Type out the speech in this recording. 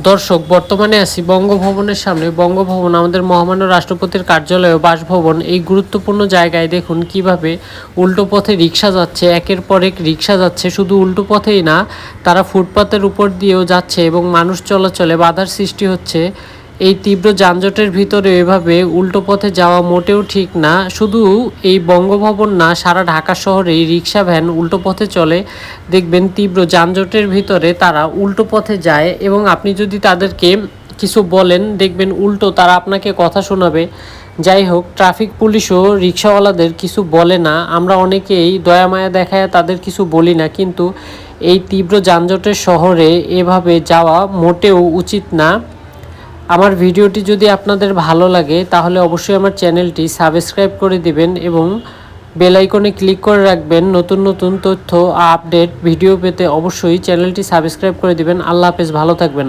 দর্শক, বর্তমানে আছি বঙ্গভবনের সামনে। বঙ্গভবন আমাদের মহামান্য রাষ্ট্রপতির কার্যালয় ও বাসভবন। এই গুরুত্বপূর্ণ জায়গায় দেখুন কিভাবে উল্টো পথে রিক্সা যাচ্ছে, একের পর এক রিক্সা যাচ্ছে। শুধু উল্টো পথেই না, তারা ফুটপাতের উপর দিয়েও যাচ্ছে এবং মানুষ চলাচলে বাধার সৃষ্টি হচ্ছে। এই তীব্র যানজটের ভিতরে এভাবে উল্টো পথে যাওয়া মোটেও ঠিক না। শুধু এই বঙ্গভবন না, সারা ঢাকা শহরেই রিক্সা ভ্যান উল্টো পথে চলে। দেখবেন তীব্র যানজটের ভিতরে তারা উল্টো পথে যায় এবং আপনি যদি তাদেরকে কিছু বলেন, দেখবেন উল্টো তারা আপনাকে কথা শোনাবে। যাই হোক, ট্রাফিক পুলিশও রিক্সাওয়ালাদের কিছু বলে না। আমরা অনেকেই দয়া মায়া দেখায় তাদের কিছু বলি না, কিন্তু এই তীব্র যানজটের শহরে এভাবে যাওয়া মোটেও উচিত না। আমার ভিডিওটি যদি আপনাদের ভালো লাগে তাহলে অবশ্যই আমার চ্যানেলটি সাবস্ক্রাইব করে দিবেন এবং বেল আইকনে ক্লিক করে রাখবেন। নতুন নতুন তথ্য আপডেট ভিডিও পেতে অবশ্যই চ্যানেলটি সাবস্ক্রাইব করে দিবেন। আল্লাহ হাফেজ, ভালো থাকবেন।